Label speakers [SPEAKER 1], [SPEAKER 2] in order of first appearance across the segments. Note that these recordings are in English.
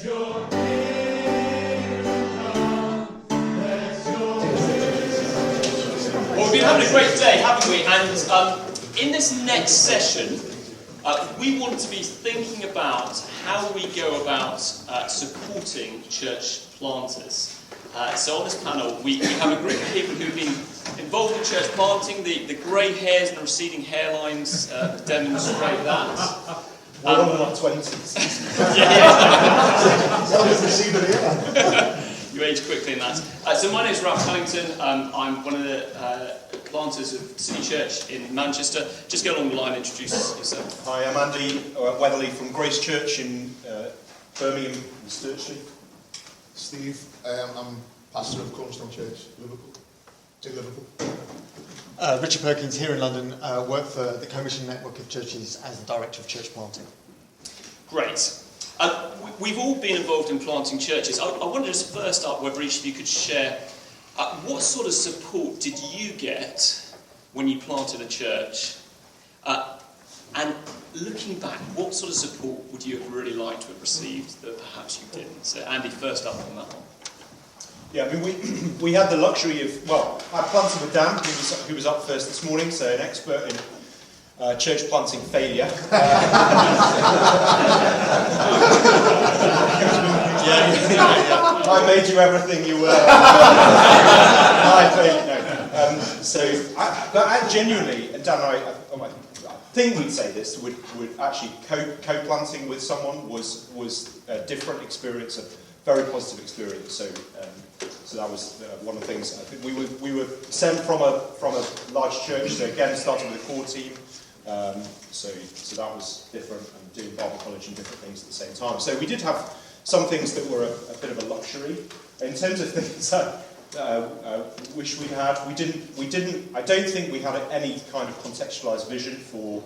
[SPEAKER 1] Well, we've been having a great day, haven't we? And in this next session, we want to be thinking about how we go about supporting church planters. So on this panel, we have a group of people who've been involved in church planting. The grey hairs and the receding hairlines demonstrate that.
[SPEAKER 2] We're all in our 20s.
[SPEAKER 1] You age quickly in that. So my name is Cunnington. I'm one of the planters of City Church in Manchester. Just go along the line and introduce yourself.
[SPEAKER 2] Hi, I'm Andy Weatherley from Grace Church in Birmingham and Sturchley.
[SPEAKER 3] Steve, I'm pastor of Cornerstone Church, Liverpool. In Liverpool.
[SPEAKER 4] Richard Perkins here in London, work for the Co-Mission network of churches as the director of church planting.
[SPEAKER 1] Great. We've all been involved in planting churches. I wonder just first up whether each of you could share what sort of support did you get when you planted a church? And looking back, what sort of support would you have really liked to have received that perhaps you didn't? So Andy, first up on that one.
[SPEAKER 2] Yeah, I mean, we had the luxury of, well, I planted with Dan, who was up first this morning, so an expert in church planting failure. I made you everything you were. I failed, no. But I genuinely, and Dan and I think we'd say this, would actually co-planting with someone was a different experience, a very positive experience. So that was one of the things. I think we were sent from a large church, so again starting with a core team. So that was different, and doing Bible college and different things at the same time. So we did have some things that were a bit of a luxury. In terms of things that wish we'd had, we didn't. I don't think we had any kind of contextualised vision for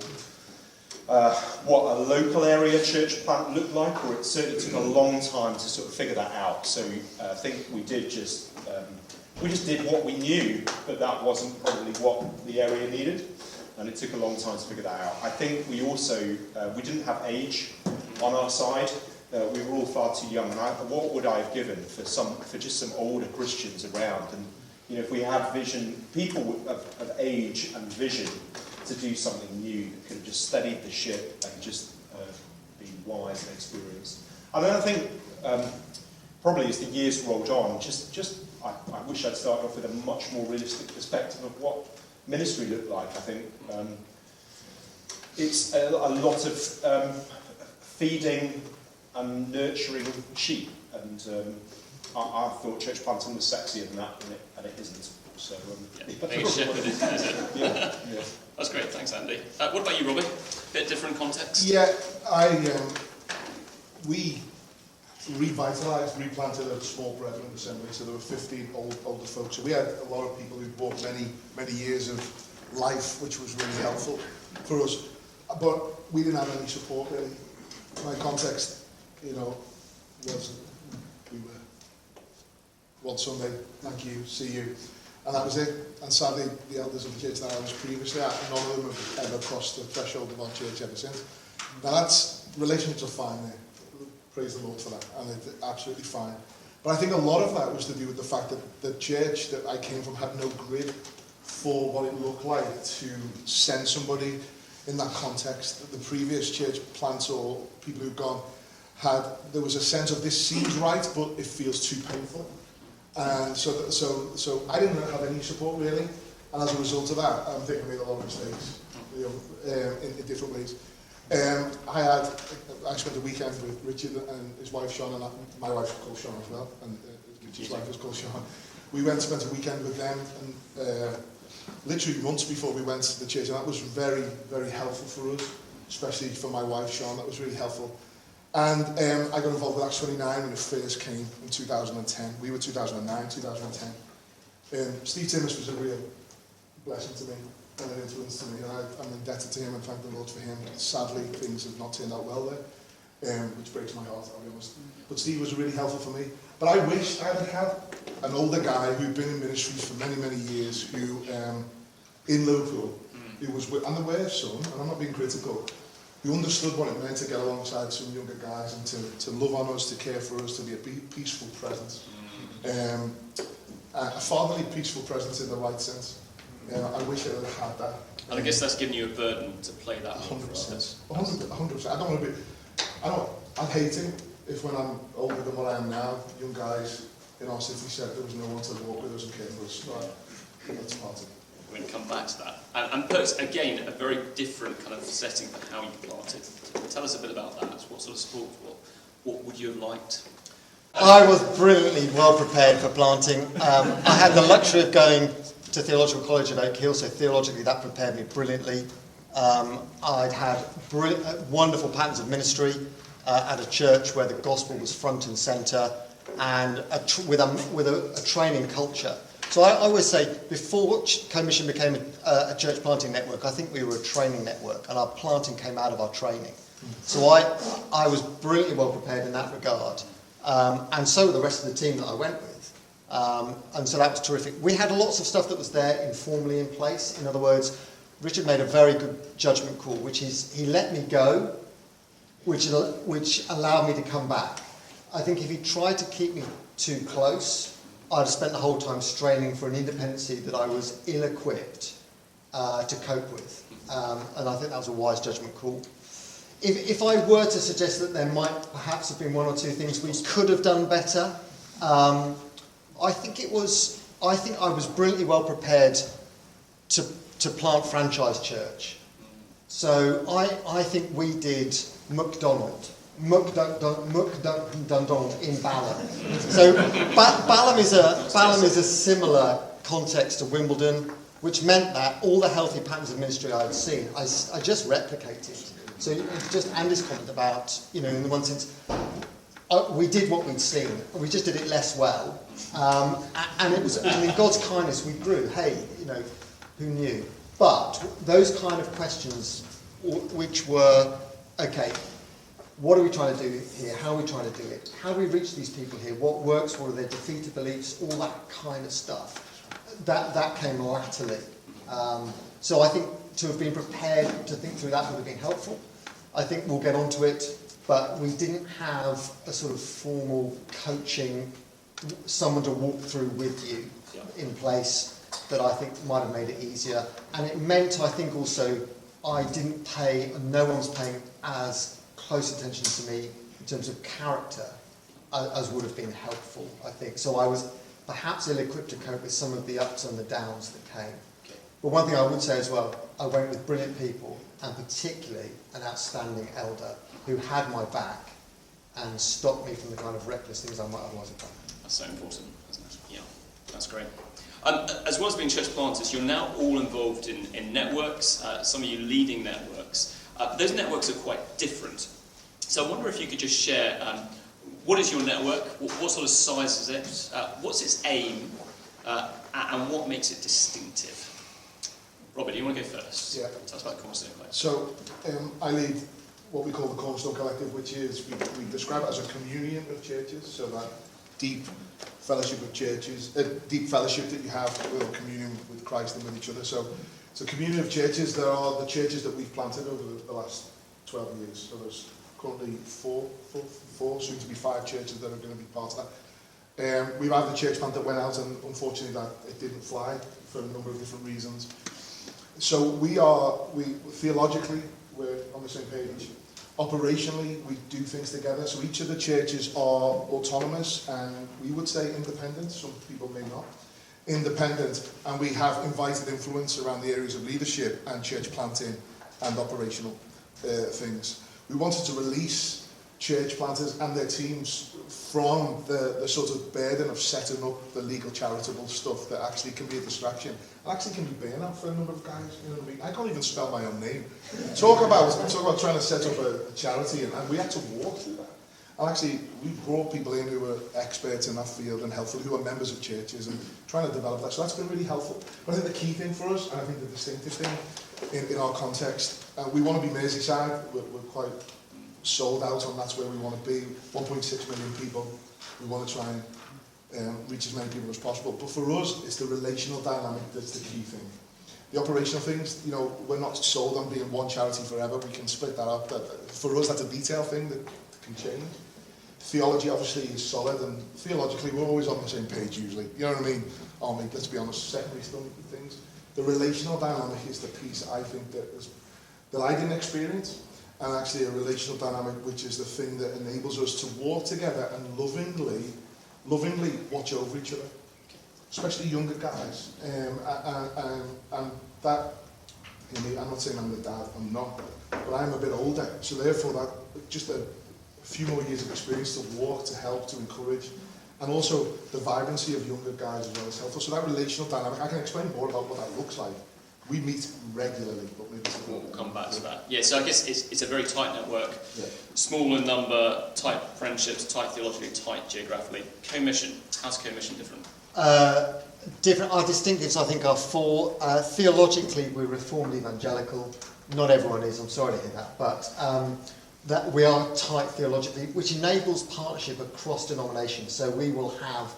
[SPEAKER 2] what a local area church plant looked like, or it certainly took a long time to sort of figure that out. So I think we just did what we knew, but that wasn't probably what the area needed, and it took a long time to figure that out. I think we also we didn't have age on our side. We were all far too young, and what would I have given for just some older Christians around? And you know, if we had vision, people of age and vision to do something new that could have just steadied the ship and just be wise and experienced. And then I think probably as the years rolled on, I wish I'd started off with a much more realistic perspective of what ministry looked like. I think it's a lot of feeding and nurturing sheep, and I thought church planting was sexier than that, and it isn't. So
[SPEAKER 1] being a shepherd is it?
[SPEAKER 2] Yeah.
[SPEAKER 1] That's great, thanks Andy. What about you, Robbie? Bit different context?
[SPEAKER 3] Yeah, we replanted a small brethren assembly, so there were 15 older folks. So we had a lot of people who'd walked many years of life, which was really helpful for us. But we didn't have any support really. My context, was we were one Sunday, thank you, see you, and that was it. And sadly, the elders of the church that I was previously at, none of them have ever crossed the threshold of our church ever since. Now relationships are fine there, praise the Lord for that, and they're absolutely fine. But I think a lot of that was to do with the fact that the church that I came from had no grid for what it looked like to send somebody in that context. The previous church plants or people who've gone there was a sense of this seems right, but it feels too painful. And so I didn't have any support really, and as a result of that, I think I made a lot of mistakes, in different ways. I spent a weekend with Richard and his wife Sean, and my wife's called Sean as well, and Richard's wife is called Sean. We spent a weekend with them, and literally months before we went to the church, and that was very, very helpful for us, especially for my wife Sean. That was really helpful. And I got involved with Acts 29 when it first came in 2010. We were 2009, 2010. Steve Timmis was a real blessing to me and an influence to me. And I'm indebted to him and thank the Lord for him. Sadly, things have not turned out well there, which breaks my heart, I'll be honest. But Steve was really helpful for me. But I wish I had had an older guy who'd been in ministries for many, many years, who in Liverpool, who was with, and there were some, and I'm not being critical, We understood what it meant to get alongside some younger guys and to love on us, to care for us, to be a peaceful presence. A fatherly, peaceful presence in the right sense. I wish I had that.
[SPEAKER 1] And I guess that's given you a burden to play that
[SPEAKER 3] 100%. 100%. I don't want to be. I'd hate it if when I'm older than what I am now, young guys in our city said there was no one to walk with us and care for us. So that's part of it.
[SPEAKER 1] We're going to come back to that. And Perks, again, a very different kind of setting for how you planted. Tell us a bit about that. What sort of support? What would you have liked?
[SPEAKER 4] I was brilliantly well prepared for planting. I had the luxury of going to Theological College at Oak Hill, so theologically that prepared me brilliantly. I'd had wonderful patterns of ministry at a church where the gospel was front and centre, and with a training culture. So I always say, before Co-Mission became a church planting network, I think we were a training network, and our planting came out of our training. So I was brilliantly well prepared in that regard, and so were the rest of the team that I went with. And so that was terrific. We had lots of stuff that was there informally in place. In other words, Richard made a very good judgment call, which is he let me go, which allowed me to come back. I think if he tried to keep me too close, I'd have spent the whole time straining for an independency that I was ill-equipped to cope with. And I think that was a wise judgment call. If I were to suggest that there might perhaps have been one or two things we could have done better, I think I was brilliantly well prepared to plant franchise church. So I think we did McDonald in Balham. So Balham is a similar context to Wimbledon, which meant that all the healthy patterns of ministry I had seen, I just replicated. So it's just Andy's comment about, in the one sense, we did what we'd seen, we just did it less well, and it was in God's kindness we grew. Hey, who knew? But those kind of questions, which were, okay, what are we trying to do here? How are we trying to do it? How do we reach these people here? What works? What are their defeated beliefs? All that kind of stuff. That came latterly. So I think to have been prepared to think through that would have been helpful. I think we'll get onto it, but we didn't have a sort of formal coaching, someone to walk through with you in place that I think might have made it easier. And it meant, I think also, I didn't pay, and no one's paying as close attention to me in terms of character as would have been helpful, I think. So I was perhaps ill-equipped to cope with some of the ups and the downs that came. Okay. But one thing I would say as well, I went with brilliant people, and particularly an outstanding elder who had my back and stopped me from the kind of reckless things I might otherwise have done.
[SPEAKER 1] That's so important, isn't it? Yeah, that's great. As well as being church planters, you're now all involved in networks, some of you leading networks. Those networks are quite different. So I wonder if you could just share, what is your network, what sort of size is it, what's its aim, and what makes it distinctive? Robert, do you want to go first?
[SPEAKER 3] Yeah.
[SPEAKER 1] Tell us about Cornerstone Collective.
[SPEAKER 3] So I lead what we call the Cornerstone Collective, which is, we describe it as a communion of churches, so that deep fellowship of churches, deep fellowship that you have with communion with Christ and with each other. So communion of churches, there are the churches that we've planted over the last 12 years. So there's currently four, soon to be 5 churches that are going to be part of that. We've had the church plant that went out, and unfortunately that it didn't fly for a number of different reasons. So we theologically, we're on the same page. Operationally, we do things together. So each of the churches are autonomous, and we would say independent. Some people may not. Independent, and we have invited influence around the areas of leadership and church planting and operational things. We wanted to release church planters and their teams from the sort of burden of setting up the legal charitable stuff that actually can be a distraction. It actually can be burnout for a number of guys. You know what I mean? I can't even spell my own name. Talk about trying to set up a charity, and we had to walk through that. And actually, we brought people in who were experts in that field and helpful, who are members of churches, and trying to develop that. So that's been really helpful. But I think the key thing for us, and I think the distinctive thing in our context, we want to be Merseyside. We're quite sold out on that's where we want to be. 1.6 million people. We want to try and reach as many people as possible. But for us, it's the relational dynamic that's the key thing. The operational things, you know, we're not sold on being one charity forever. We can split that up. For us, that's a detail thing that can change. Theology obviously is solid, and theologically we're always on the same page usually. You know what I mean? Let's be honest, secondary stuff and things. The relational dynamic is the piece I think that I didn't experience, and actually a relational dynamic which is the thing that enables us to walk together and lovingly watch over each other, especially younger guys. And that, you know, I'm not saying I'm the dad, I'm not, but I'm a bit older, so therefore that just a few more years of experience to walk, to help, to encourage, and also the vibrancy of younger guys as well is helpful. So that relational dynamic, I can explain more about what that looks like. We meet regularly, but maybe
[SPEAKER 1] we'll come back to that. Yeah, so I guess it's a very tight network,
[SPEAKER 3] yeah.
[SPEAKER 1] Small in number, tight friendships, tight theologically, tight geographically. Co-Mission, how's Co-Mission different?
[SPEAKER 4] Different. Our distinctives, I think, are four. Theologically, we're Reformed evangelical. Not everyone is, I'm sorry to hear that, but that we are tight theologically, which enables partnership across denominations. So we will have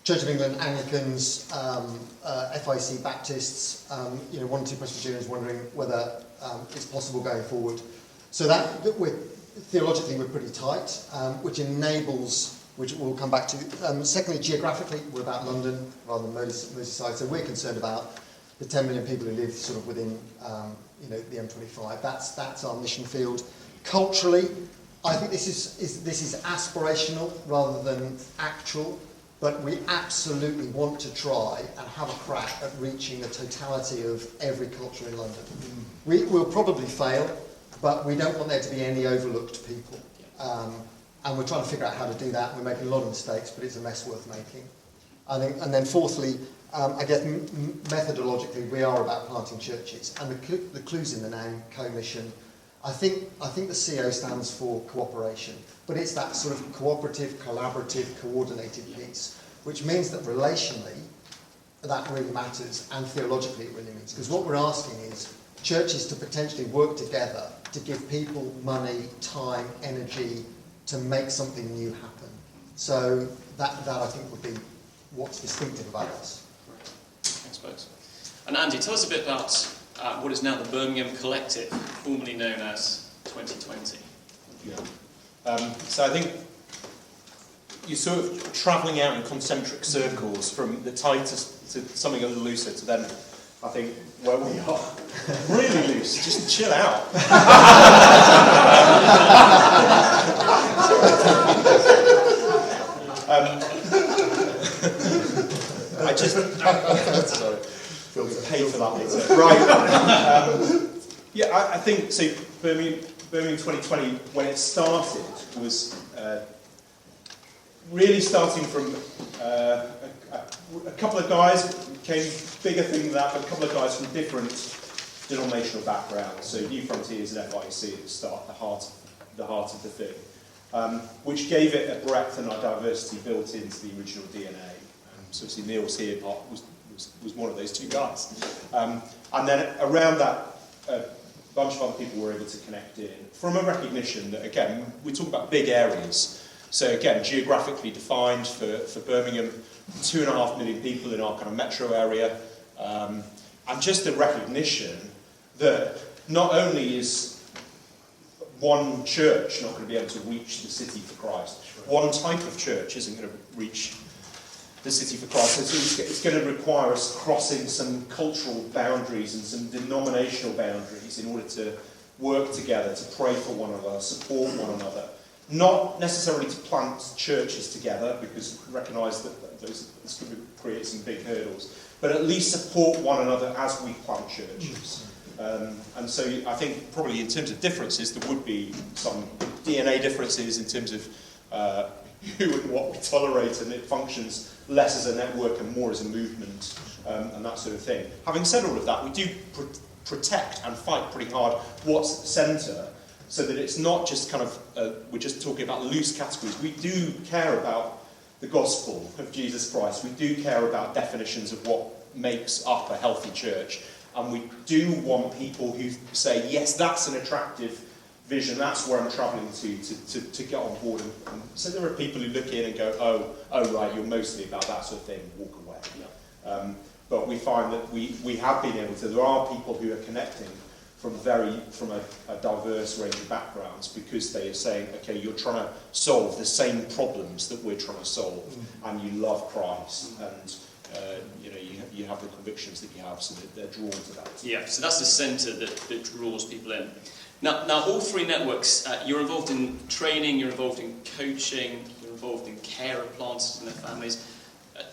[SPEAKER 4] Church of England, Anglicans, FIC Baptists, you know, one or two Presbyterians wondering whether it's possible going forward. So that theologically we're pretty tight, which enables, which we'll come back to. Secondly, geographically, we're about London rather than Merseyside, so we're concerned about the 10 million people who live sort of within, you know, the M25. That's our mission field. Culturally, I think this is aspirational rather than actual. But we absolutely want to try and have a crack at reaching the totality of every culture in London. We will probably fail, but we don't want there to be any overlooked people. And we're trying to figure out how to do that. We're making a lot of mistakes, but it's a mess worth making. I think, and then fourthly, I guess methodologically, we are about planting churches. And the clue's in the name, Co-Mission. I think the CO stands for cooperation, but it's that sort of cooperative, collaborative, coordinated piece, which means that relationally, that really matters, and theologically it really means. Because what we're asking is churches to potentially work together to give people money, time, energy to make something new happen. So that I think would be what's distinctive about us.
[SPEAKER 1] Thanks, folks. And Andy, tell us a bit about what is now the Birmingham Collective, formerly known as 2020.
[SPEAKER 2] Yeah. So I think you're sort of travelling out in concentric circles from the tightest to something a little looser to then, I think, where we are. Really loose, just chill out. I just... sorry. Pay for that later. Right. Yeah, I think, so Birmingham 2020, when it started, was really starting from a couple of guys, became bigger thing than that, but a couple of guys from different denominational backgrounds. So New Frontiers and FIC at the start, the heart of the thing, which gave it a breadth and a diversity built into the original DNA. So see, Neil's here, was one of those two guys. And then around that, a bunch of other people were able to connect in from a recognition that, again, we talk about big areas. So again, geographically defined for Birmingham, 2.5 million people in our kind of metro area. And just the recognition that not only is one church not going to be able to reach the city for Christ, one type of church isn't going to reach the city for Christ. It's going to require us crossing some cultural boundaries and some denominational boundaries in order to work together, to pray for one another, support one another. Not necessarily to plant churches together, because we recognise that this could create some big hurdles, but at least support one another as we plant churches. And so I think probably in terms of differences, there would be some DNA differences in terms of who and what we tolerate, and it functions less as a network and more as a movement, and that sort of thing. Having said all of that, we do protect and fight pretty hard what's at the centre, so that it's not just kind of, we're just talking about loose categories. We do care about the gospel of Jesus Christ. We do care about definitions of what makes up a healthy church. And we do want people who say, yes, that's an attractive vision, that's where I'm travelling to get on board. And so there are people who look in and go, oh right, you're mostly about that sort of thing, walk away. Yeah. but we find that we have been able to. There are people who are connecting from a diverse range of backgrounds, because they are saying, okay, you're trying to solve the same problems that we're trying to solve, and you love Christ, and you have the convictions that you have, so that they're drawn to that.
[SPEAKER 1] Yeah, so that's the centre that draws people in. Now all three networks, you're involved in training, you're involved in coaching, you're involved in care of planters and their families.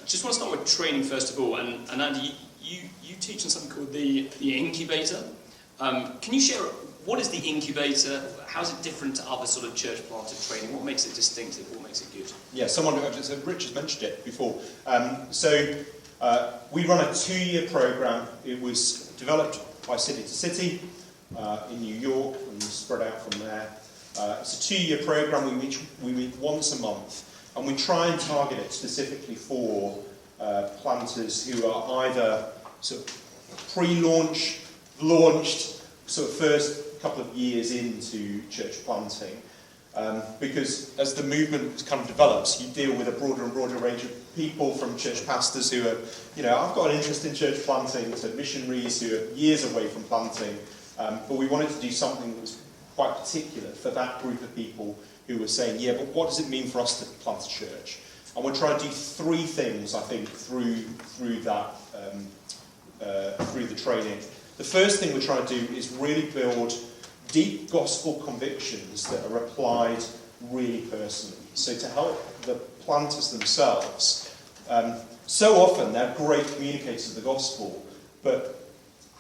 [SPEAKER 1] Just want to start with training first of all, and Andy, you teach on something called the incubator. Can you share, what is the incubator? How is it different to other sort of church planter training? What makes it distinctive? What makes it good?
[SPEAKER 2] Yeah, so Richard's mentioned it before. We run a 2-year programme. It was developed by City to City in New York, and spread out from there. It's a 2-year programme. We meet once a month, and we try and target it specifically for planters who are either sort of pre-launch, launched, sort of first couple of years into church planting. Because as the movement kind of develops, you deal with a broader and broader range of people, from church pastors who are, I've got an interest in church planting, to missionaries who are years away from planting. But we wanted to do something that was quite particular for that group of people who were saying, yeah, but what does it mean for us to plant a church? And we're trying to do 3 things, I think, through that, through the training. The first thing we're trying to do is really build deep gospel convictions that are applied really personally. So to help the planters themselves, so often they're great communicators of the gospel, but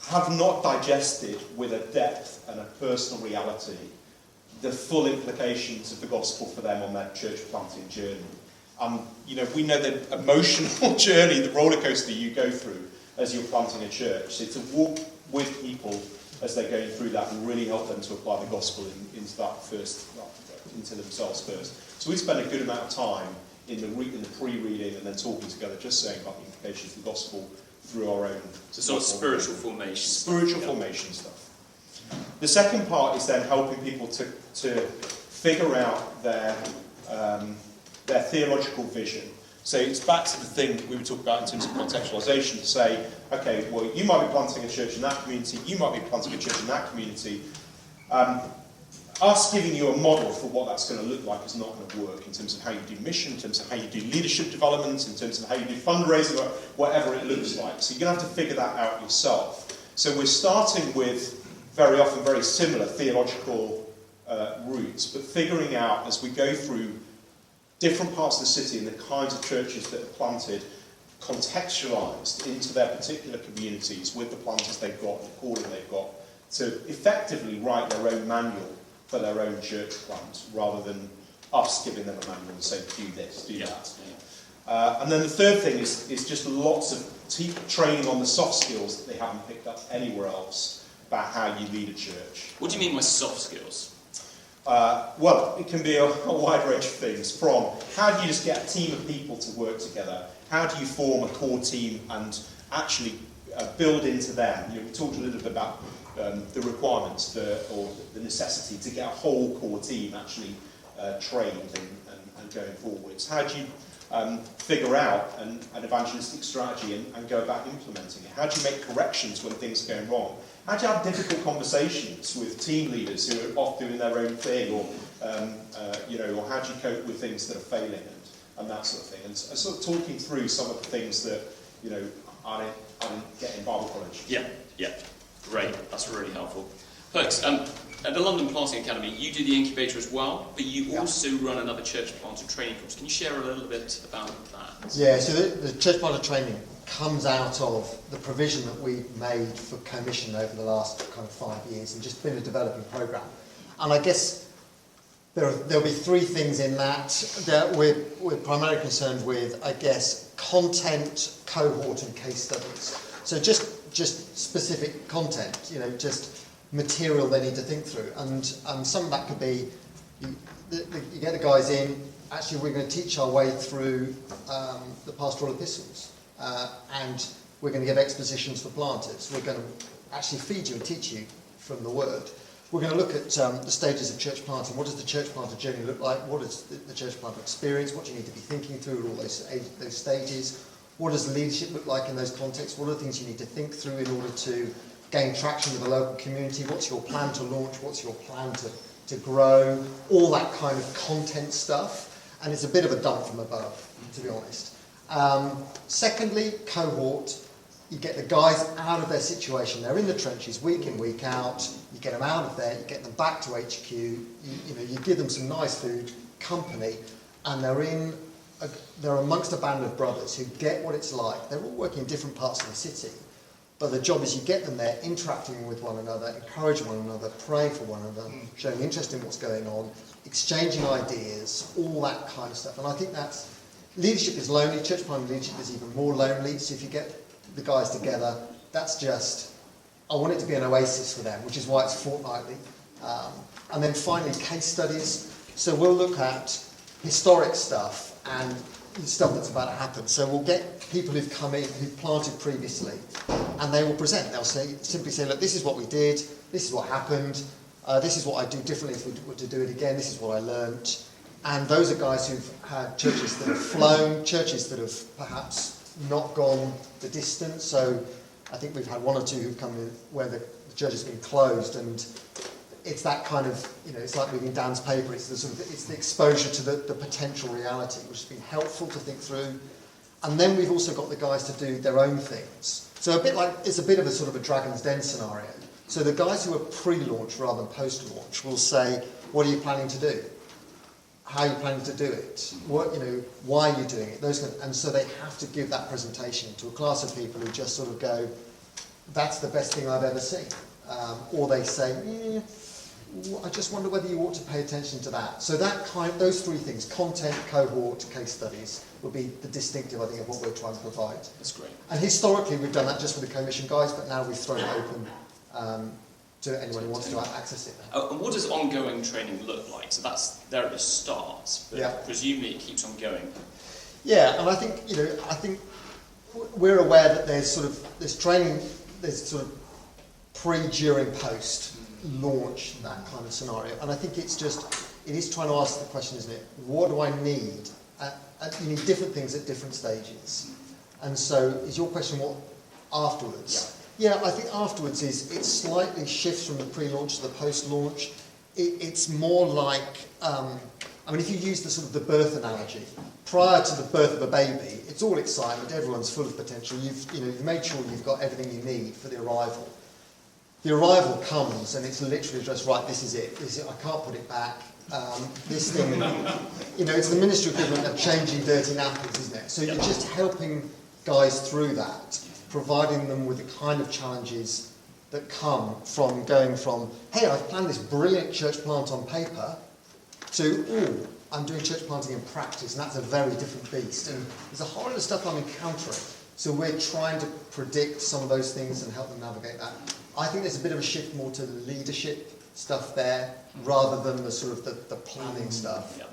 [SPEAKER 2] have not digested with a depth and a personal reality the full implications of the gospel for them on their church planting journey. We know the emotional journey, the roller coaster you go through as you're planting a church. So to walk with people as they're going through that and really help them to apply the gospel into themselves first. So we spend a good amount of time in the pre-reading and then talking together, just saying about the implications of the gospel through our own.
[SPEAKER 1] So sort of spiritual formation.
[SPEAKER 2] Spiritual formation stuff. The second part is then helping people to figure out their theological vision. So it's back to the thing that we were talking about in terms of contextualisation, to say, okay, well, you might be planting a church in that community, you might be planting a church in that community. Us giving you a model for what that's going to look like is not going to work in terms of how you do mission, in terms of how you do leadership development, in terms of how you do fundraising, or whatever it looks like. So you're going to have to figure that out yourself. So we're starting with very often very similar theological routes, but figuring out as we go through different parts of the city and the kinds of churches that are planted, contextualised into their particular communities with the planters they've got, the calling they've got, to effectively write their own manual for their own church plant, rather than us giving them a manual and saying, do this, do that. Yeah. And then the third thing is just lots of training on the soft skills that they haven't picked up anywhere else about how you lead a church.
[SPEAKER 1] What do you mean by soft skills?
[SPEAKER 2] Well, it can be a wide range of things, from how do you just get a team of people to work together, how do you form a core team and actually build into them. We talked a little bit about the requirements or the necessity to get a whole core team actually trained and going forwards. How do you figure out an evangelistic strategy and go about implementing it? How do you make corrections when things are going wrong? How do you have difficult conversations with team leaders who are off doing their own thing, or or how do you cope with things that are failing and that sort of thing? And sort of talking through some of the things that I didn't get in Bible college.
[SPEAKER 1] Yeah, great. That's really helpful. Perks, at the London Planting Academy, you do the incubator as well, but you also run another church planter training course. Can you share a little bit about that?
[SPEAKER 4] Yeah, so the church planter training comes out of the provision that we've made for Co-Mission over the last kind of 5 years, and just been a developing programme. And I guess there'll be 3 things in that we're primarily concerned with, I guess, content, cohort and case studies. So just specific content, just material they need to think through. And some of that could be, you get the guys in, actually we're going to teach our way through the pastoral epistles. And we're going to give expositions for planters. We're going to actually feed you and teach you from the Word. We're going to look at the stages of church planting. What does the church planter journey look like? What is the church planter experience? What do you need to be thinking through at all those stages? What does leadership look like in those contexts? What are the things you need to think through in order to gain traction with the local community? What's your plan to launch? What's your plan to grow? All that kind of content stuff. And it's a bit of a dump from above, to be honest. Secondly, cohort. You get the guys out of their situation. They're in the trenches week in, week out. You get them out of there. You get them back to HQ. You give them some nice food, company, and they're amongst a band of brothers who get what it's like. They're all working in different parts of the city, but the job is you get them there, interacting with one another, encouraging one another, praying for one another, showing interest in what's going on, exchanging ideas, all that kind of stuff. And I think that's leadership is lonely. Church planting leadership is even more lonely. So if you get the guys together, that's just, I want it to be an oasis for them, which is why it's fortnightly. And then finally, case studies. So we'll look at historic stuff and stuff that's about to happen. So we'll get people who've come in, who've planted previously, and they will present. They'll simply say, look, this is what we did, this is what happened, this is what I'd do differently if we were to do it again, this is what I learnt. And those are guys who've had churches that have flown, churches that have perhaps not gone the distance. So I think we've had one or two who've come in where the church has been closed, and it's that kind of, it's like reading Dan's paper. It's the exposure to the potential reality, which has been helpful to think through. And then we've also got the guys to do their own things. So it's a bit of a sort of a Dragon's Den scenario. So the guys who are pre-launch rather than post-launch will say, what are you planning to do? How are you planning to do it? Why are you doing it? And so they have to give that presentation to a class of people who just sort of go, that's the best thing I've ever seen. Or they say, I just wonder whether you ought to pay attention to that. So those three things, content, cohort, case studies, would be the distinctive, I think, of what we're trying to provide.
[SPEAKER 1] That's great.
[SPEAKER 4] And historically, we've done that just with the Co-Mission guys, but now we've thrown it open to anyone who wants to access it.
[SPEAKER 1] And what does ongoing training look like? So that's there at the start, but presumably it keeps on going.
[SPEAKER 4] Yeah, and I think we're aware that there's training, there's sort of pre, during, post launch, that kind of scenario. And I think it is trying to ask the question, isn't it? What do I need? You need different things at different stages. And so is your question what afterwards? Yeah, I think afterwards it slightly shifts from the pre-launch to the post-launch. It's more like, if you use the sort of the birth analogy, prior to the birth of a baby, it's all excitement, everyone's full of potential. You've made sure you've got everything you need for the arrival. The arrival comes and it's literally just, right, this is it. I can't put it back. This thing, it's the ministry equivalent of changing dirty napkins, isn't it? So you're just helping guys through that, providing them with the kind of challenges that come from going from, hey, I've planned this brilliant church plant on paper, to, I'm doing church planting in practice, and that's a very different beast. And there's a whole lot of stuff I'm encountering. So we're trying to predict some of those things and help them navigate that. I think there's a bit of a shift more to the leadership stuff there, rather than the sort of the planning stuff.
[SPEAKER 1] Yeah.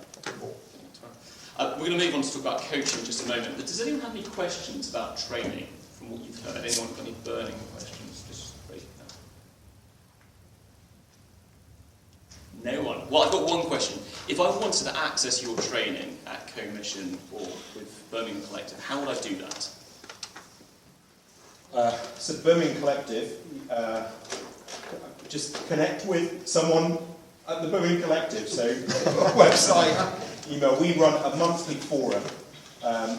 [SPEAKER 1] We're going to move on to talk about coaching in just a moment, but does anyone have any questions about training from what you've heard? Anyone got any burning questions? Just raise your hand. No one. Well, I've got one question. If I wanted to access your training at Co-Mission or with Birmingham Collective, how would I do that?
[SPEAKER 2] So Birmingham Collective, just connect with someone at the Birmingham Collective. So website, email. We run a monthly forum,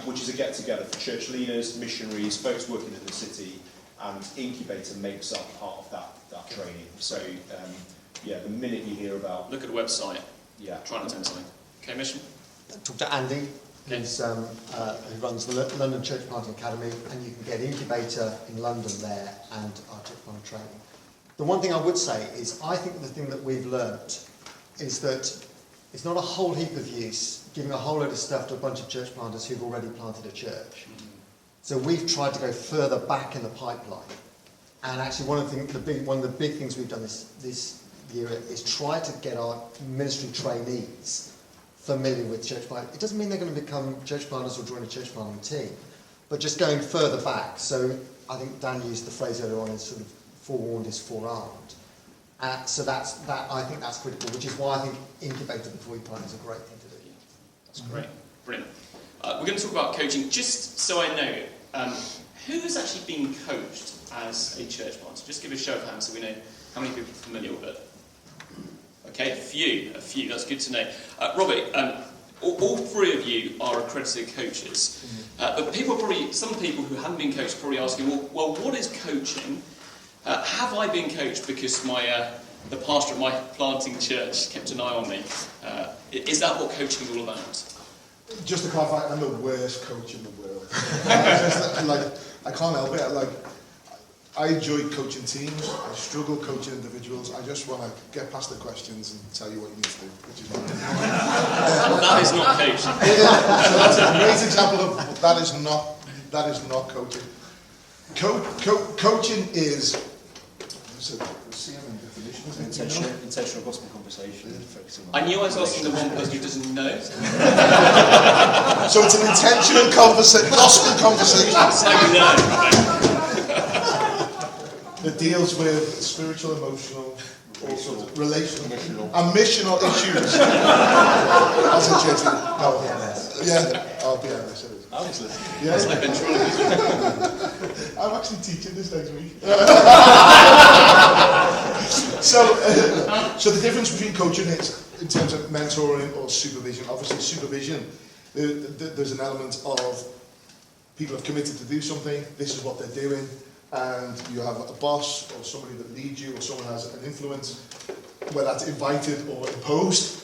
[SPEAKER 2] which is a get-together for church leaders, missionaries, folks working in the city, and Incubator makes up part of that training. So the minute you hear about...
[SPEAKER 1] Look at the website. Yeah. Try and attend something. Co-Mission?
[SPEAKER 4] Talk to Andy. Who runs the London Church Planting Academy, and you can get Incubator in London there and our church planting training. The one thing I would say is I think the thing that we've learnt is that it's not a whole heap of use giving a whole load of stuff to a bunch of church planters who've already planted a church. So we've tried to go further back in the pipeline, and actually one of the big things we've done this year is try to get our ministry trainees familiar with church planting. It doesn't mean they're going to become church planters or join a church planting team, but just going further back. So I think Dan used the phrase earlier on, is sort of forewarned is forearmed. So I think that's critical, which is why I think Incubator before you plant is a great thing to do.
[SPEAKER 1] That's great. Brilliant. We're going to talk about coaching. Just so I know, who has actually been coached as a church planter? Just give a show of hands so we know how many people are familiar with it. Okay, a few, that's good to know. Robbie, all three of you are accredited coaches, but some people who haven't been coached are probably asking, well, what is coaching? Have I been coached because the pastor of my planting church kept an eye on me? Is that what coaching is all about?
[SPEAKER 3] Just to clarify, I'm the worst coach in the world. I can't help it. I enjoy coaching teams. I struggle coaching individuals. I just want to get past the questions and tell you what you need to do, which is what
[SPEAKER 1] that is not coaching.
[SPEAKER 3] So that's a great example of that is not coaching. Coaching is
[SPEAKER 2] intentional gospel conversation.
[SPEAKER 1] I knew I was asking the one person who doesn't know.
[SPEAKER 3] So it's an intentional gospel conversation. That deals with spiritual, emotional, all sorts of relational and missional issues. As a church. I'll be honest.
[SPEAKER 2] Obviously.
[SPEAKER 1] It's like ventriloquism.
[SPEAKER 3] I'm actually teaching this next week. So the difference between coaching is in terms of mentoring or supervision. Obviously, supervision, there's an element of people have committed to do something. This is what they're doing. And you have a boss or somebody that leads you or someone has an influence, whether that's invited or imposed.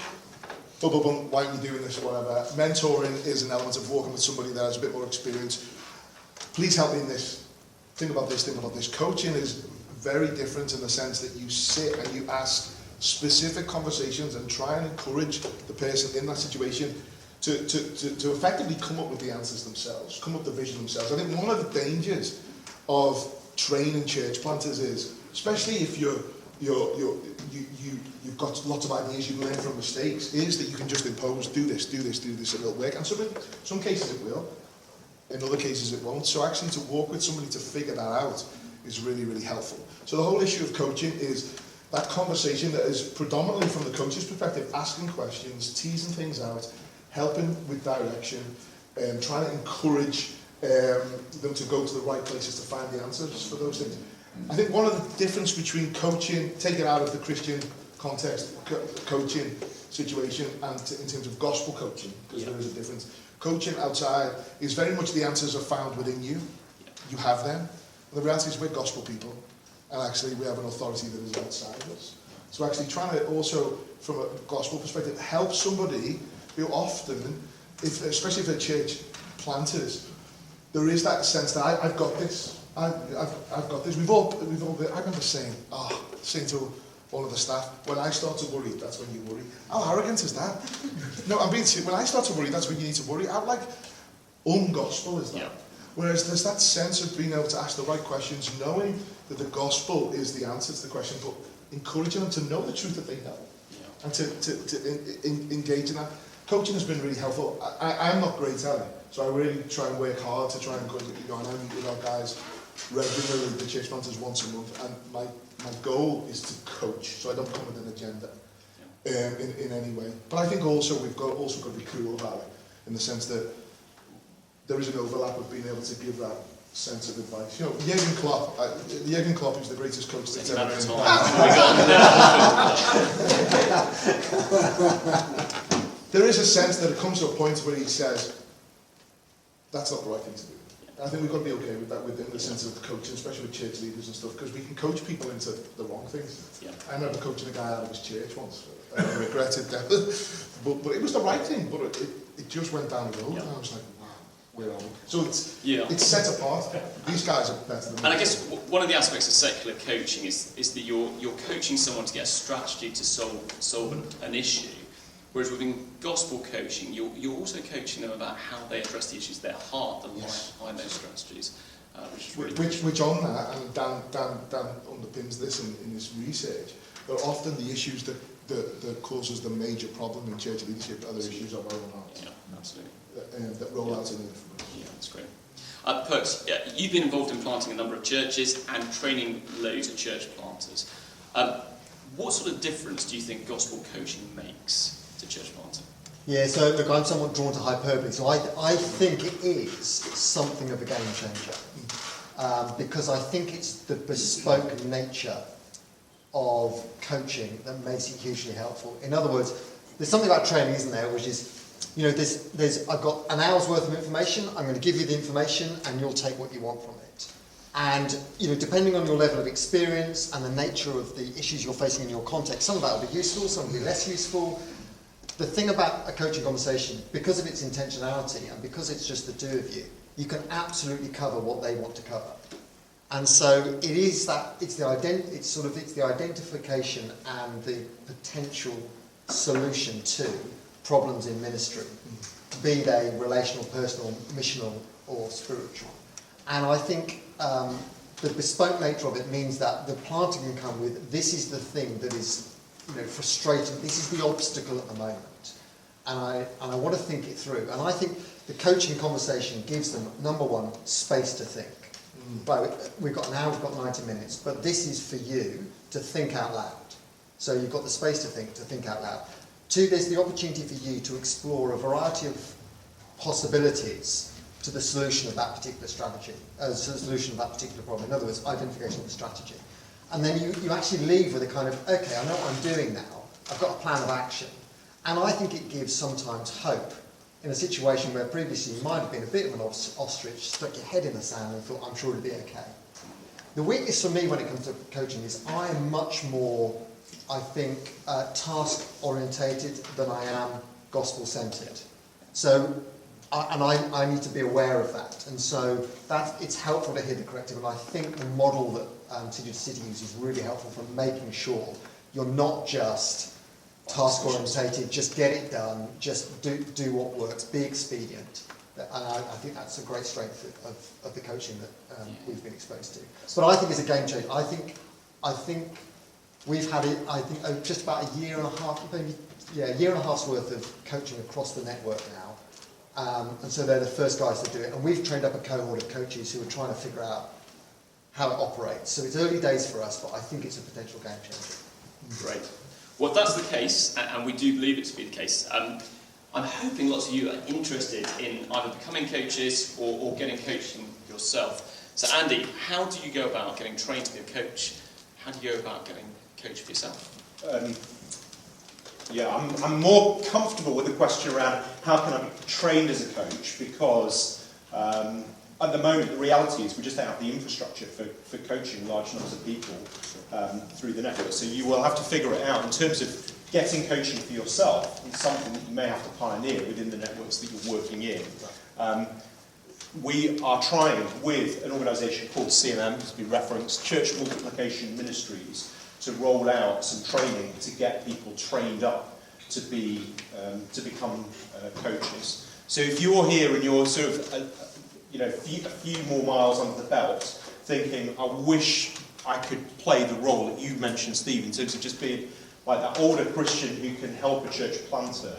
[SPEAKER 3] Why are you doing this or whatever. Mentoring is an element of working with somebody that has a bit more experience. Please help me in this. Think about this. Coaching is very different in the sense that you sit and you ask specific conversations and try and encourage the person in that situation to effectively come up with the answers themselves, come up with the vision themselves. I think one of the dangers of training church planters is, especially if you've got lots of ideas, you've learned from mistakes, is that you can just impose, do this, and it'll work. And some cases it will, in other cases it won't. So actually to walk with somebody to figure that out is really, really helpful. So the whole issue of coaching is that conversation that is predominantly from the coach's perspective, asking questions, teasing things out, helping with direction, trying to encourage them to go to the right places to find the answers for those things. I think one of the difference between coaching, take it out of the Christian context, coaching situation, and in terms of gospel coaching, because there is a difference. Coaching outside is very much the answers are found within you. You have them. And the reality is we're gospel people, and actually we have an authority that is outside of us. So actually trying to also, from a gospel perspective, help somebody who often, especially if they're church planters, there is that sense that I've got this. I've got this. We've all been, I remember saying to one of the staff, when I start to worry, that's when you worry. How arrogant is that? No, I'm being serious. When I start to worry, that's when you need to worry. I'm like, ungospel is that. Yeah. Whereas there's that sense of being able to ask the right questions, knowing that the gospel is the answer to the question, but encouraging them to know the truth that they know, and to engage in that. Coaching has been really helpful. I'm not great at it, so I really try and work hard to try and encourage it. And I meet with our guys regularly, the church planters, once a month, and my goal is to coach, so I don't come with an agenda in any way. But I think also we've got to be cool about it, in the sense that there is an overlap of being able to give that sense of advice. You know, Jürgen Klopp is the greatest coach that's ever been. There is a sense that it comes to a point where he says, that's not the right thing to do. And I think we've got to be okay with that within the sense of coaching, especially with church leaders and stuff, because we can coach people into the wrong things. Yeah. I remember coaching a guy out of his church once. I regretted that. But it was the right thing, but it just went down the road, and I was like, wow, where are we? So it's set apart. These guys are better than me.
[SPEAKER 1] And I guess one of the aspects of secular coaching is that you're coaching someone to get a strategy to solve an issue. Whereas within gospel coaching, you're also coaching them about how they address the issues of their heart, the life behind those strategies, which is really
[SPEAKER 3] which on that, and Dan underpins this in his research, but often the issues that causes the major problem in church leadership are the issues of our own hearts.
[SPEAKER 1] Yeah, absolutely.
[SPEAKER 3] That roll out in the information.
[SPEAKER 1] Yeah, that's great. Perks, you've been involved in planting a number of churches and training loads of church planters. What sort of difference do you think gospel coaching makes to church planting?
[SPEAKER 4] Yeah, so look, I'm somewhat drawn to hyperbole. So I think it is something of a game changer. Because I think it's the bespoke nature of coaching that makes it hugely helpful. In other words, there's something about training, isn't there, which is, you know, I've got an hour's worth of information, I'm going to give you the information, and you'll take what you want from it. And, you know, depending on your level of experience and the nature of the issues you're facing in your context, some of that will be useful, some will be less useful. The thing about a coaching conversation, because of its intentionality and because it's just the two of you, you can absolutely cover what they want to cover. And so it is that, it's the identification and the potential solution to problems in ministry, be they relational, personal, missional, or spiritual. And I think the bespoke nature of it means that the planter can come with, this is the thing that is, you know, frustrating, this is the obstacle at the moment. And I want to think it through. And I think the coaching conversation gives them, number one, space to think. But we've got an hour, we've got 90 minutes, but this is for you to think out loud. So you've got the space to think out loud. Two, there's the opportunity for you to explore a variety of possibilities to the solution of that particular strategy, to the solution of that particular problem. In other words, identification of the strategy. And then you actually leave with a kind of, okay, I know what I'm doing now, I've got a plan of action. And I think it gives sometimes hope in a situation where previously you might have been a bit of an ostrich, stuck your head in the sand and thought, I'm sure it'll be okay. The weakness for me when it comes to coaching is I am much more, I think, task-orientated than I am gospel-centred. So, I need to be aware of that. And so it's helpful to hear the corrective, and I think the model that City to City uses is really helpful for making sure you're not just task-orientated, just get it done, just do what works, be expedient. And I think that's a great strength of the coaching that we've been exposed to. But I think it's a game changer. I think we've had it, just about a year and a half, maybe, a year and a half's worth of coaching across the network now. And so they're the first guys to do it. And we've trained up a cohort of coaches who are trying to figure out how it operates. So it's early days for us, but I think it's a potential game changer.
[SPEAKER 1] Great. Well, if that's the case, and we do believe it to be the case, I'm hoping lots of you are interested in either becoming coaches or getting coaching yourself. So Andy, how do you go about getting trained to be a coach? How do you go about getting coached for yourself?
[SPEAKER 2] I'm more comfortable with the question around how can I be trained as a coach, because at the moment the reality is we just don't have the infrastructure for coaching large numbers of people through the network. So you will have to figure it out. In terms of getting coaching for yourself, it's something that you may have to pioneer within the networks that you're working in. We are trying with an organisation called CMM, as we referenced, Church Multiplication Ministries, to roll out some training to get people trained up to become coaches. So if you're here and you're sort of a few more miles under the belt, thinking, I wish I could play the role that you mentioned, Steve, in terms of just being like that older Christian who can help a church planter,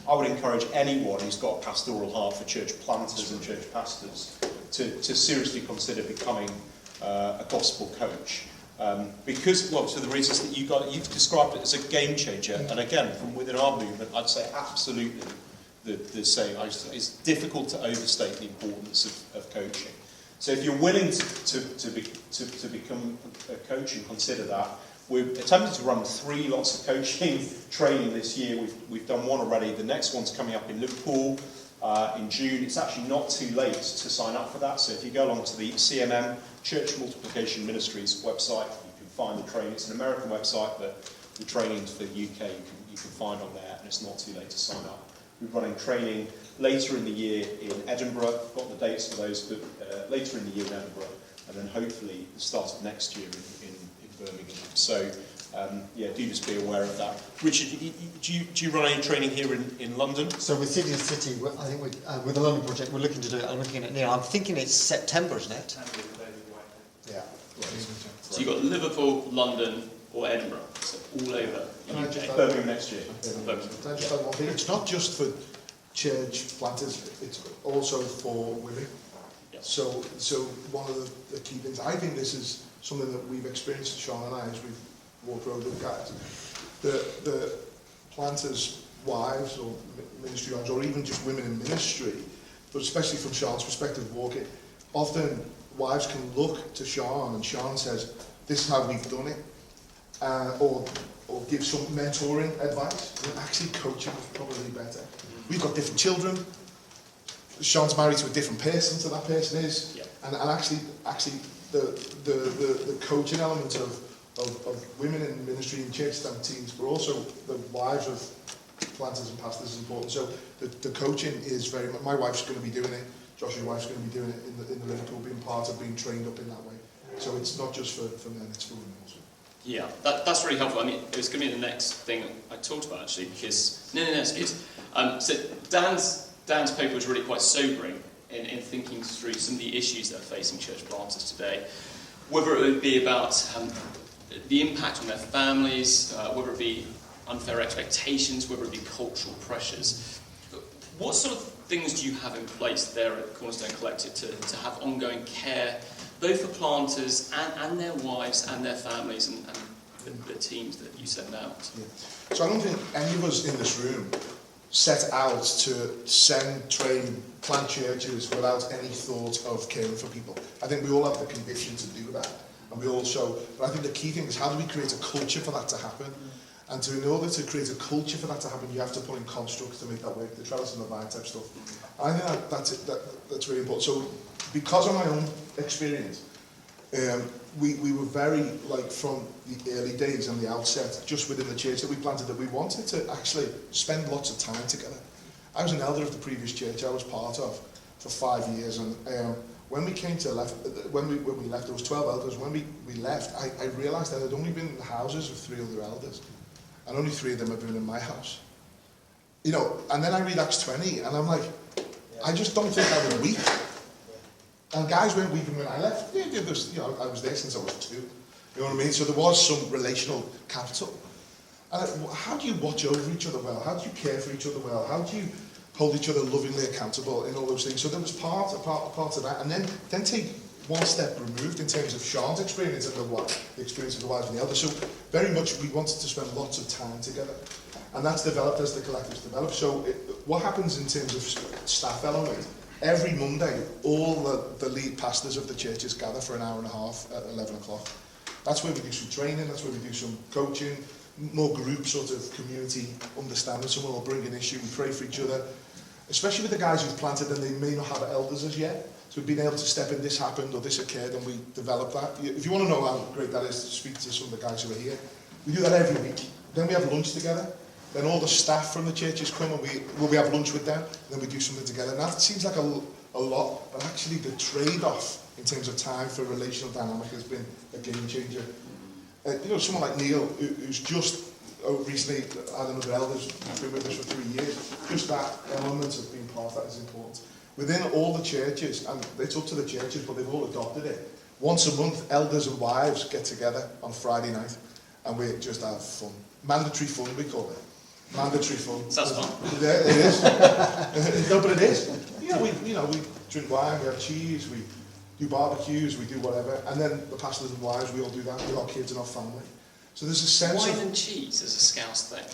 [SPEAKER 2] I would encourage anyone who's got a pastoral heart for church planters and church pastors to seriously consider becoming a gospel coach. Because, well, for the reasons that you've described it as a game changer, and again, from within our movement, I'd say absolutely the same. It's difficult to overstate the importance of coaching. So if you're willing to become a coach and consider that, we're attempting to run 3 lots of coaching training this year. We've done one already. The next one's coming up in Liverpool in June. It's actually not too late to sign up for that. So if you go along to the CMM, Church Multiplication Ministries website, you can find the training. It's an American website, but the training for the UK you can find on there, and it's not too late to sign up. We're running training later in the year in Edinburgh. I've got the dates for those, but later in the year in Edinburgh, and then hopefully the start of next year in Birmingham. So, do just be aware of that. Richard, do you run any training here in London?
[SPEAKER 4] So with City to City, I think with the London project, we're looking to do it. I'm looking at it now. I'm thinking it's September, isn't it? Yeah.
[SPEAKER 1] So you've got Liverpool, London, or Edinburgh. So all over the UK.
[SPEAKER 2] Birmingham next year.
[SPEAKER 3] It's not just for church planters, it's also for women.
[SPEAKER 1] Yes.
[SPEAKER 3] So one of the key things, I think this is something that we've experienced, Sean and I, as we've walked around with guys. The planters' wives or ministry wives, or even just women in ministry, but especially from Sean's perspective, walking, often wives can look to Sean and Sean says, this is how we've done it, or give some mentoring advice. Actually, coaching is probably better. We've got different children. Sean's married to a different person, so that person is, and actually the coaching element of women in ministry and church and teams, but also the wives of planters and pastors is important. So the coaching is very much, my wife's going to be doing it, Josh's wife's going to be doing it in the Liverpool, being part of being trained up in that way. So it's not just for men, it's for women also. Yeah,
[SPEAKER 1] that's really helpful. I mean, it was going to be the next thing I talked about, actually, because... No, it's good. So Dan's paper was really quite sobering in thinking through some of the issues that are facing church planters today, whether it would be about the impact on their families, whether it be unfair expectations, whether it be cultural pressures. What sort of things do you have in place there at Cornerstone Collective to have ongoing care, both for planters and their wives and their families and the teams that you send out?
[SPEAKER 3] Yeah. So I don't think any of us in this room set out to send, train, plant churches without any thought of caring for people. I think we all have the conviction to do that. And we also, but I think the key thing is how do we create a culture for that to happen? And in order to create a culture for that to happen, you have to put in constructs to make that work, the trellis and the vine type stuff. I think that's really important. So because of my own experience, we were very, like from the early days and the outset, just within the church that we planted, that we wanted to actually spend lots of time together. I was an elder of the previous church I was part of for 5 years, and when we came to when we left, there was 12 elders. When we left, I realised that I'd only been in the houses of 3 other elders, and only 3 of them had been in my house. You know, and then I read Acts 20, and I'm like, I just don't think I would weep. And guys weren't weeping when I left. Yeah, I was there since I was 2. You know what I mean? So there was some relational capital. And how do you watch over each other well? How do you care for each other well? How do you hold each other lovingly accountable in all those things? So there was part of that. And then take one step removed in terms of Sean's experience and the experience of the wives and the elders. So very much we wanted to spend lots of time together. And that's developed as the collective's developed. So what happens in terms of staff element? Every Monday, all the lead pastors of the churches gather for an hour and a half at 11 o'clock. That's where we do some training, that's where we do some coaching, more group sort of community understanding. Someone will bring an issue, we pray for each other, especially with the guys who've planted and they may not have elders as yet. So we've been able to step in, this happened or this occurred, and we develop that. If you want to know how great that is, to speak to some of the guys who are here. We do that every week. Then we have lunch together. Then all the staff from the churches come and we have lunch with them, and then we do something together. And that seems like a lot, but actually the trade-off in terms of time for relational dynamic has been a game changer. You know, someone like Neil, who's just recently had another elder who's been with us for 3 years, just that element of being part of that is important. Within all the churches, and it's up to the churches, but they've all adopted it, once a month, elders and wives get together on Friday night, and we just have fun. Mandatory fun, we call it. Mandatory fun.
[SPEAKER 1] Sounds fun.
[SPEAKER 3] Yeah, it is. No, but it is. Yeah, we drink wine, we have cheese, we do barbecues, we do whatever, and then the pastors and wives, we all do that with our kids and our family. So there's a sense
[SPEAKER 1] wine
[SPEAKER 3] of...
[SPEAKER 1] and cheese is a Scouse thing.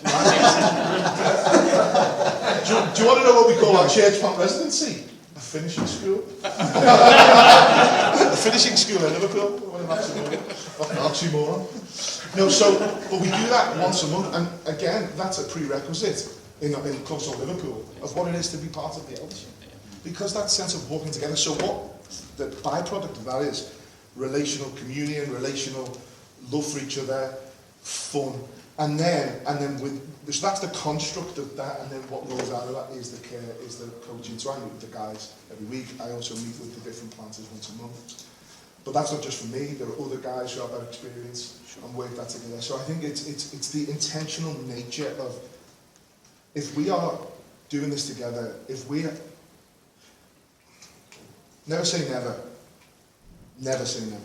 [SPEAKER 3] do you want to know what we call our church plant residency? A finishing school. A finishing school in Liverpool. What an oxymoron. No, but we do that once a month, and again, that's a prerequisite in Cornerstone Liverpool of what it is to be part of the eldership. Because that sense of walking together, so what the byproduct of that is relational communion, relational love for each other, fun, and then so that's the construct of that, and then what goes out of that is the care, is the coaching. So I meet with the guys every week. I also meet with the different planters once a month. But that's not just for me. There are other guys who have that experience and work that together. So I think it's the intentional nature of, if we are doing this together, if we never say never. Never say never.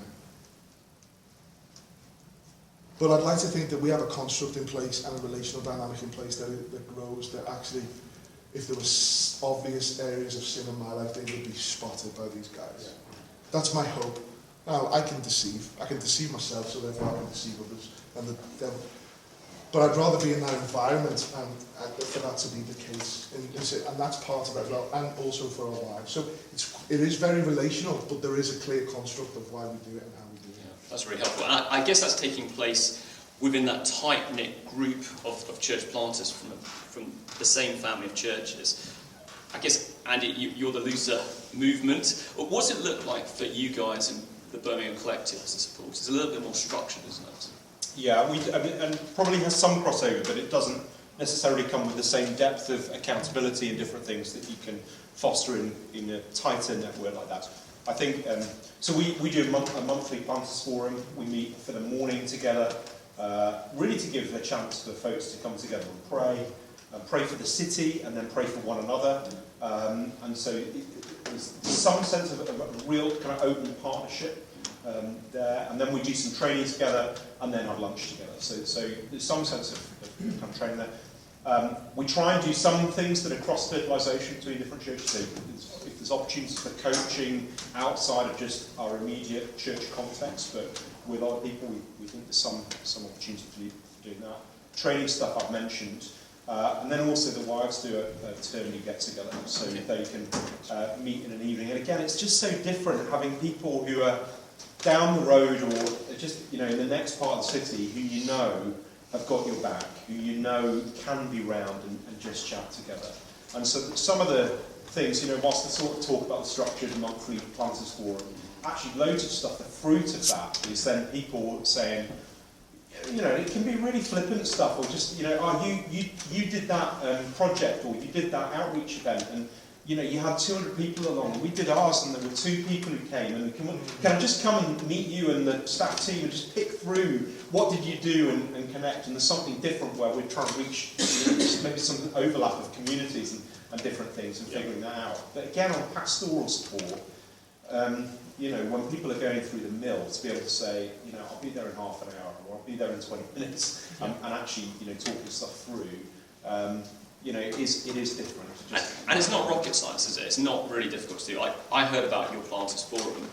[SPEAKER 3] But I'd like to think that we have a construct in place and a relational dynamic in place that grows, that actually, if there were obvious areas of sin in my life, they would be spotted by these guys. That's my hope. Now, I can deceive myself, so therefore I can deceive others. And the devil. But I'd rather be in that environment and for that to be the case, and that's part of it as well, and also for our lives. So it is very relational, but there is a clear construct of why we do it and how we do it.
[SPEAKER 1] Yeah, that's really helpful. And I guess that's taking place within that tight-knit group of church planters from the same family of churches. I guess, Andy, you're the loser movement. What does it look like for you guys in the Birmingham Collective, I suppose? It's a little bit more structured, isn't it?
[SPEAKER 2] Yeah, and probably has some crossover, but it doesn't necessarily come with the same depth of accountability and different things that you can foster in a tighter network like that. I think, so we do a monthly planters forum. We meet for the morning together, really to give a chance for folks to come together and pray for the city and then pray for one another. And so there's some sense of a real kind of open partnership there, and then we do some training together and then have lunch together. So there's some sense of kind of training there. We try and do some things that are cross-fertilisation between different churches. So if there's opportunities for coaching outside of just our immediate church context, but with other people, we think there's some opportunity for doing that. Training stuff I've mentioned. And then also the wives do a termly get-together, so they can meet in an evening. And again, it's just so different having people who are down the road or just, in the next part of the city who you know have got your back, who you know can be round and just chat together. And so some of the things, whilst they sort of talk about the structured monthly planters forum, actually loads of stuff, the fruit of that is then people saying, it can be really flippant stuff, or just, you did that project, or you did that outreach event, and, you had 200 people along, and we did ours, and there were 2 people who came, and can I just come and meet you and the staff team and just pick through what did you do and connect, and there's something different where we're trying to reach maybe some overlap of communities and different things and figuring that out. But again, on pastoral support, when people are going through the mill, to be able to say, I'll be there in half an hour, or I'll be there in 20 minutes, and actually, talking stuff through, it is different.
[SPEAKER 1] And it's not rocket science, is it? It's not really difficult to do. I heard about your planters forum,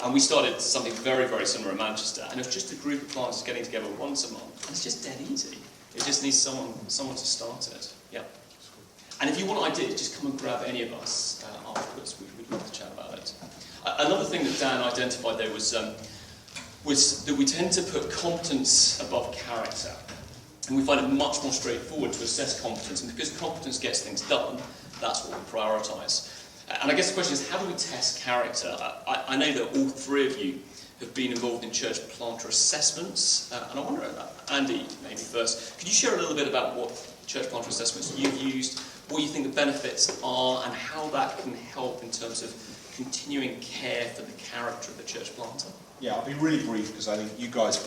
[SPEAKER 1] and we started something very, very similar in Manchester, and it was just a group of planters getting together once a month, and it's just dead easy. It just needs someone to start it. Yeah. And if you want ideas, just come and grab any of us afterwards. We'd love to chat about it. Another thing that Dan identified there was that we tend to put competence above character. And we find it much more straightforward to assess competence. And because competence gets things done, that's what we prioritise. And I guess the question is, how do we test character? I know that all 3 of you have been involved in church planter assessments. And I wonder, Andy, maybe first, could you share a little bit about what church planter assessments you've used, what you think the benefits are, and how that can help in terms of continuing care for the character of the church planter?
[SPEAKER 2] Yeah, I'll be really brief because I think you guys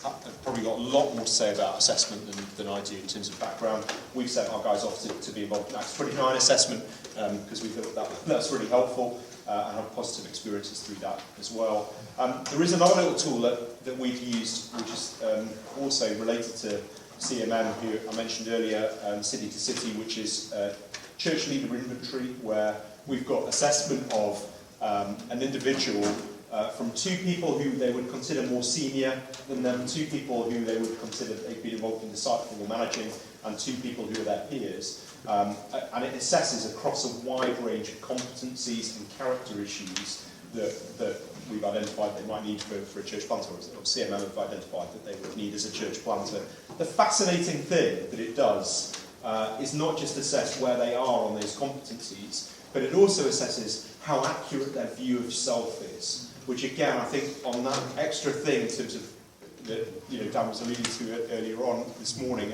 [SPEAKER 2] have probably got a lot more to say about assessment than I do in terms of background. We've sent our guys off to be involved in Acts 29 assessment because we felt that's really helpful and have positive experiences through that as well. There is another little tool that we've used which is also related to CMM, who I mentioned earlier, City to City, which is church leader inventory, where we've got assessment of an individual from 2 people who they would consider more senior than them, 2 people who they would consider they've been involved in discipling or managing, and 2 people who are their peers. And it assesses across a wide range of competencies and character issues that we've identified they might need for a church planter, or CMM have identified that they would need as a church planter. The fascinating thing that it does is not just assess where they are on those competencies, but it also assesses how accurate their view of self is, which again, I think on that extra thing in terms of that Dan was alluding to earlier on this morning,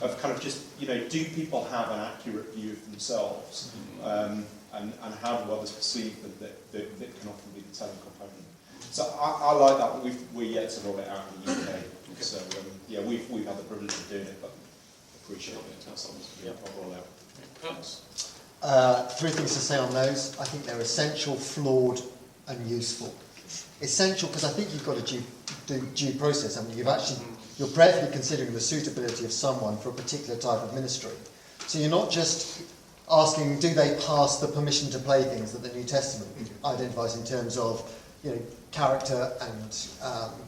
[SPEAKER 2] of kind of just, do people have an accurate view of themselves? And how do others perceive them that can often be the telling component. So I like that, but we're yet to roll it out in the UK. Okay. So we've had the privilege of doing it, but appreciate it. I'll roll out.
[SPEAKER 4] 3 things to say on those. I think they're essential, flawed, and useful. Essential because I think you've got to do due process. I mean, you're prayerfully considering the suitability of someone for a particular type of ministry. So you're not just asking, do they pass the permission to play things that the New Testament identifies in terms of, character and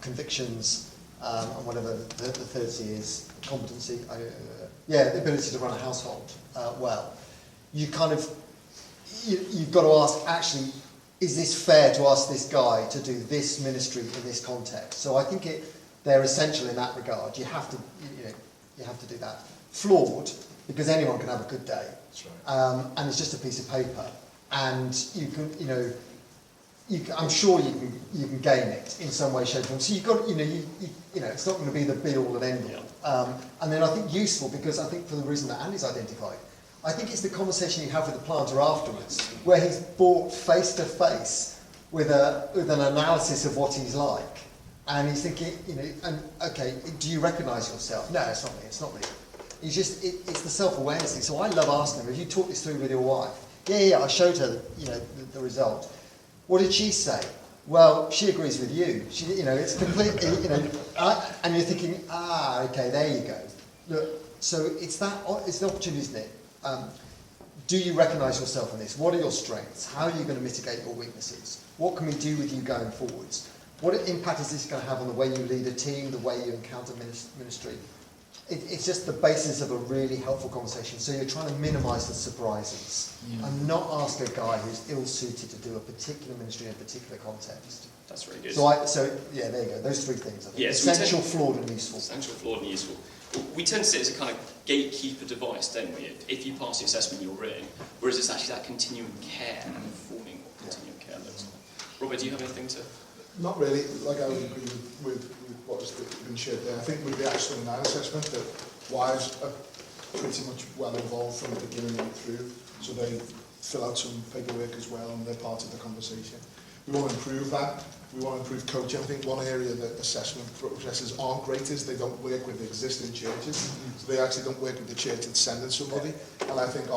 [SPEAKER 4] convictions, and whatever the third C is, competency, the ability to run a household well. You've got to ask, actually, is this fair to ask this guy to do this ministry in this context? So I think they're essential in that regard. You have to do that. Flawed, because anyone can have a good day.
[SPEAKER 3] That's right.
[SPEAKER 4] And it's just a piece of paper. And you can, I'm sure you can gain it in some way, shape, or form. So you've got, it's not going to be the be all and end all. And then I think useful, because I think for the reason that Andy's identified, I think it's the conversation you have with the planter afterwards, where he's brought face to face with an analysis of what he's like, and he's thinking, okay, do you recognise yourself? No, it's not me. It's the self-awareness thing. So I love asking him, have you talked this through with your wife? Yeah, I showed her, the result. What did she say? Well, she agrees with you. It's completely, and you're thinking, okay, there you go. Look, so it's the opportunity, isn't it? Do you recognise yourself in this? What are your strengths? How are you going to mitigate your weaknesses? What can we do with you going forwards? What impact is this going to have on the way you lead a team, the way you encounter ministry? It's just the basis of a really helpful conversation. So you're trying to minimise the surprises and not ask a guy who's ill-suited to do a particular ministry in a particular context.
[SPEAKER 1] That's very good.
[SPEAKER 4] So there you go. Those three things. I think.
[SPEAKER 1] Yes,
[SPEAKER 4] essential, flawed, and useful.
[SPEAKER 1] Essential, flawed, and useful. We tend to see it as a kind of gatekeeper device, don't we? If you pass the assessment, you're in. Whereas it's actually that continuing care and informing what continuing care looks like. Robert, do you have anything to?
[SPEAKER 3] Not really. Like I would agree with what has been shared there. I think with the Ashton and Nine assessment, that wives are pretty much well involved from the beginning right through, so they fill out some paperwork as well, and they're part of the conversation. We want to improve that. We want to improve coaching. I think one area that assessment processes aren't great is they don't work with existing churches. So they actually don't work with the church that's sending somebody. And I think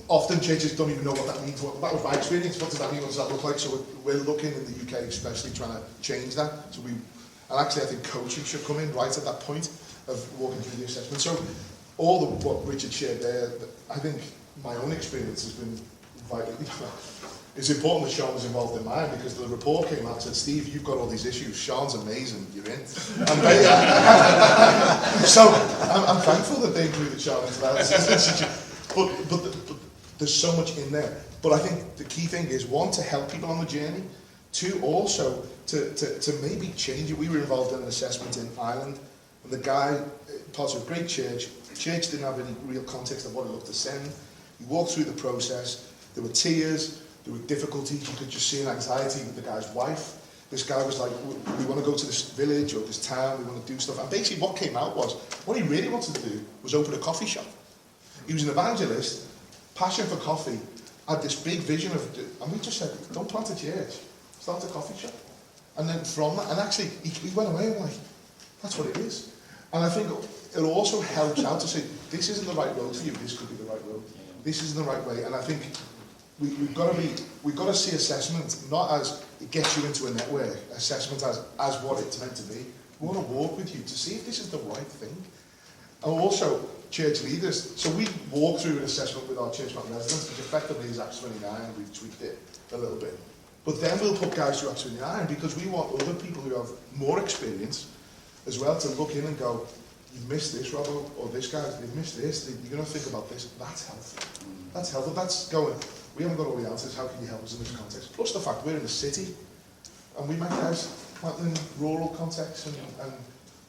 [SPEAKER 3] often churches don't even know what that means. That was my experience. What does that mean? What does that look like? So we're looking in the UK, especially trying to change that. And actually, I think coaching should come in right at that point of walking through the assessment. So all of what Richard shared there, I think my own experience has been vital. It's important that Sean was involved in mine, because the report came out and said, Steve, you've got all these issues. Sean's amazing. You're in. And so I'm thankful that they included Sean into that. But there's so much in there. But I think the key thing is, one, to help people on the journey. Two, also to maybe change it. We were involved in an assessment in Ireland, and the guy, part of a great church, the church didn't have any real context of what it looked to send. He walked through the process. There were tears. There were difficulties. You could just see an anxiety with the guy's wife. This guy was like, we want to go to this village or this town, we want to do stuff. And basically what came out was, what he really wanted to do was open a coffee shop. He was an evangelist, passion for coffee, had this big vision of, and we just said, don't plant a church, start a coffee shop. And then from that, and actually he went away and like, that's what it is. And I think it also helps out to say, this isn't the right road for you, this could be the right road. This isn't the right way. And I think we've got to see assessment not as it gets you into a network, assessment as what it's meant to be. We want to walk with you to see if this is the right thing. And also church leaders. So we walk through an assessment with our church residents, which effectively is Acts 29. We've tweaked it a little bit. But then we'll put guys through Acts 29 because we want other people who have more experience as well to look in and go, you've missed this, Robbo, or this guy, you've missed this, you're going to think about this. That's helpful. That's helpful. That's going, we haven't got all the answers, how can you help us in this context? Plus the fact we're in the city, and we might guys in rural contexts, and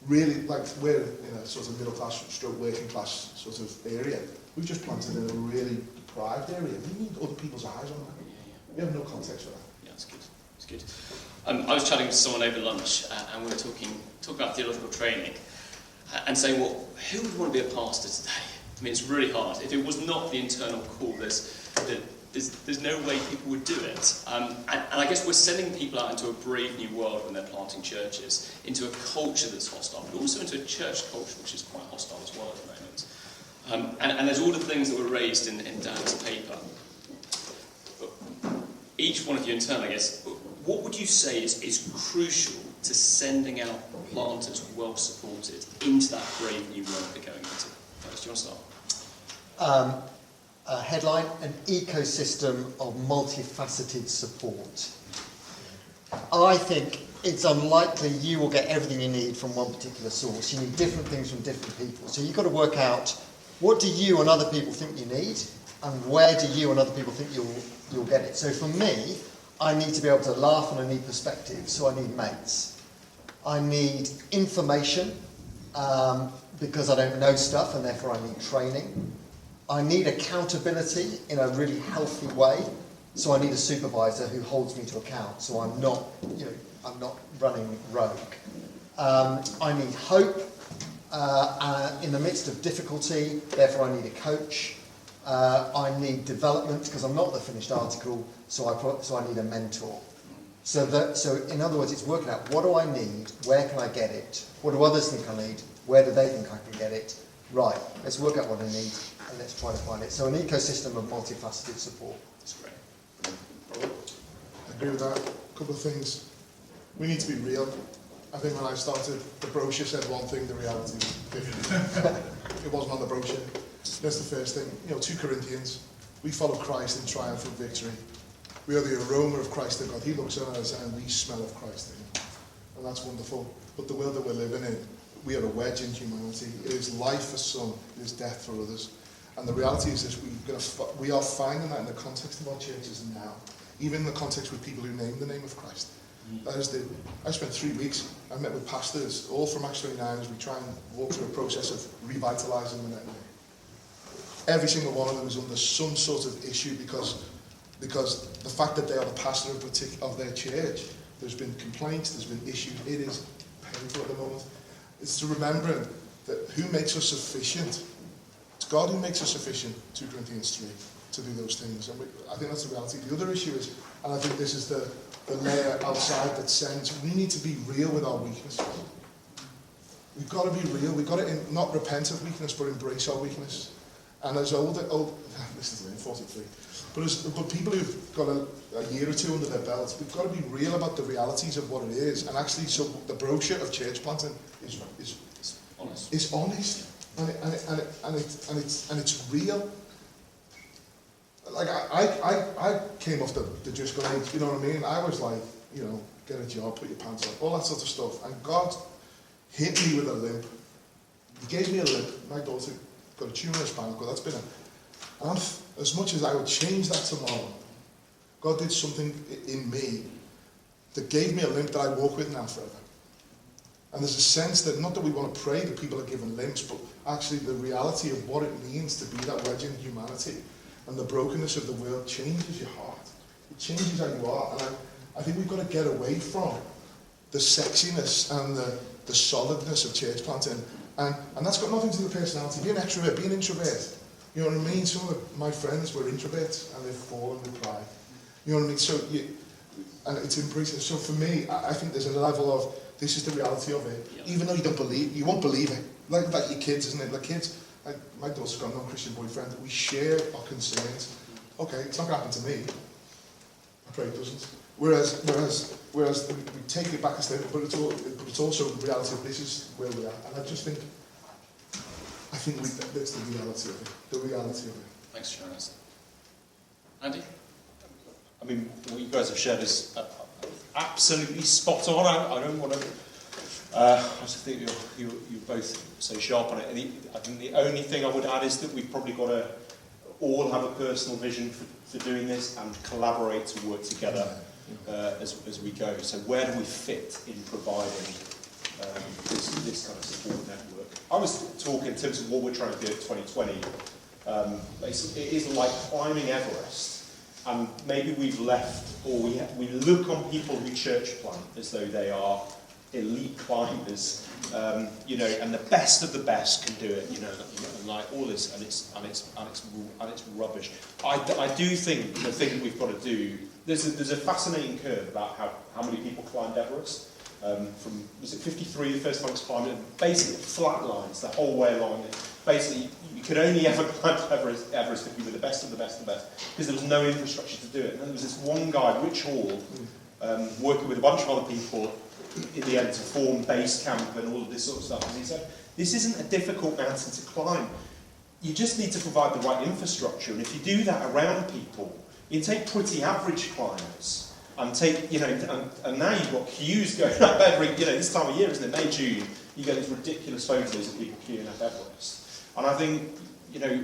[SPEAKER 3] really, like, we're in a sort of middle class, stroke working class sort of area. We've just planted in a really deprived area. We need other people's eyes on that. We have no context for that.
[SPEAKER 1] Yeah, that's good. That's good. I was chatting to someone over lunch, and we were talking about theological training, and saying, well, who would want to be a pastor today? I mean, it's really hard. If it was not the internal call, there's no way people would do it. And I guess we're sending people out into a brave new world when they're planting churches, into a culture that's hostile, but also into a church culture which is quite hostile as well at the moment. And there's all the things that were raised in Dan's paper. But each one of you in turn, I guess, what would you say is crucial to sending out planters well supported into that brave new world they're going into? First, do you want to start?
[SPEAKER 4] Headline, an ecosystem of multifaceted support. I think it's unlikely you will get everything you need from one particular source. You need different things from different people. So you've got to work out, what do you and other people think you need, and where do you and other people think you'll get it. So for me, I need to be able to laugh and I need perspective, so I need mates. I need information, because I don't know stuff and therefore I need training. I need accountability in a really healthy way, so I need a supervisor who holds me to account, so I'm not, I'm not running rogue. I need hope in the midst of difficulty, therefore I need a coach. I need development because I'm not the finished article, so I need a mentor. So in other words, it's working out, what do I need, where can I get it, what do others think I need, where do they think I can get it? Right, let's work out what I need and let's try to find it. So an ecosystem of multifaceted support.
[SPEAKER 1] That's great.
[SPEAKER 3] I agree with that. A couple of things. We need to be real. I think when I started, the brochure said one thing, the reality was different. It wasn't on the brochure. That's the first thing. 2 Corinthians. We follow Christ in triumph and victory. We are the aroma of Christ to God. He looks on us and we smell of Christ to him. And that's wonderful. But the world that we're living in, we are a wedge in humanity. It is life for some, it is death for others. And the reality is this, we are finding that in the context of our churches now. Even in the context with people who name the name of Christ. I spent 3 weeks, I met with pastors, all from Acts 29, as we try and walk through a process of revitalising the network. Every single one of them is under some sort of issue because the fact that they are the pastor of their church, there's been complaints, there's been issues, it is painful at the moment. It's to remembering that who makes us sufficient? It's God who makes us sufficient, 2 Corinthians 3, to do those things. And I think that's the reality. The other issue is, and I think this is the layer outside that sends, we need to be real with our weaknesses. We've got to be real. We've got to not repent of weakness, but embrace our weakness. And as this is 43. But people who've got a year or two under their belt, we've got to be real about the realities of what it is. And actually, so the brochure of church planting is honest. It's honest, and it's real. Like I came off the just grade, you know what I mean? I was like, get a job, put your pants on, all that sort of stuff. And God hit me with a limp. He gave me a limp. My daughter got a tumour in her spinal cord. That's been and as much as I would change that tomorrow, God did something in me that gave me a limp that I walk with now forever. And there's a sense that, not that we want to pray that people are given limps, but actually the reality of what it means to be that wedge in humanity and the brokenness of the world changes your heart. It changes how you are. And I think we've got to get away from the sexiness and the solidness of church planting. And that's got nothing to do with personality. Be an extrovert, be an introvert. You know what I mean? Some of my friends were introverts and they've fallen with pride. You know what I mean? So, and it's embracing. So for me, I think there's a level of, this is the reality of it. Yeah. Even though you won't believe it. Like your kids, isn't it? Like kids, my daughter's got a non-Christian boyfriend. We share our concerns. Okay, it's not going to happen to me. I pray it doesn't. Whereas we take it back a step, but it's also the reality of this is where we are. And I just think, that's the reality of it. The reality of it.
[SPEAKER 1] Thanks for sharing us. Andy?
[SPEAKER 2] I mean, what you guys have shared is absolutely spot on. I don't want to. I just think you're both so sharp on it. I think the only thing I would add is that we've probably got to all have a personal vision for doing this and collaborate to work together as we go. So where do we fit in providing this kind of support network? I was talking in terms of what we're trying to do at 2020. It is like climbing Everest. And maybe we've left, or we look on people who church plant as though they are elite climbers, and the best of the best can do it, and like all this, and it's rubbish. I do think the thing that we've got to do. There's a fascinating curve about how many people climbed Everest. From was it 53 the first time it's climbed it? Basically flat lines the whole way along. Basically, you could only ever climb Everest if you were the best of the best of the best, because there was no infrastructure to do it. And then there was this one guy, Rich Hall, working with a bunch of other people in the end to form base camp and all of this sort of stuff. And he said, this isn't a difficult mountain to climb. You just need to provide the right infrastructure. And if you do that around people, you take pretty average climbers, and take, and now you've got queues going up every, this time of year, isn't it? May, June, you get these ridiculous photos of people queuing up Everest. And I think,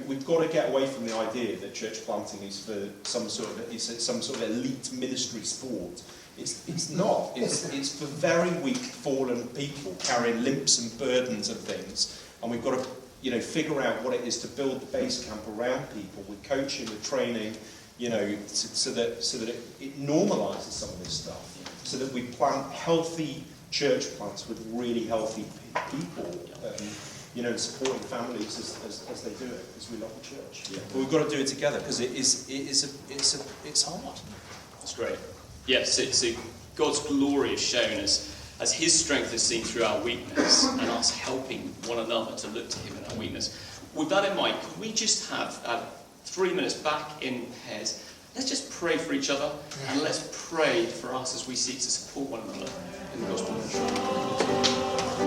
[SPEAKER 2] we've got to get away from the idea that church planting is for some sort of elite ministry sport. It's not. It's for very weak, fallen people carrying limps and burdens and things. And we've got to, figure out what it is to build the base camp around people with coaching, with training, so that it normalises some of this stuff, so that we plant healthy church plants with really healthy people, and supporting families as they do it, as we love the church. Yeah. But we've got to do it together because it's hard.
[SPEAKER 1] That's great. Yes, so God's glory is shown as His strength is seen through our weakness, and us helping one another to look to Him in our weakness. With that in mind, could we just have 3 minutes back in pairs? Let's just pray for each other, and let's pray for us as we seek to support one another in the gospel.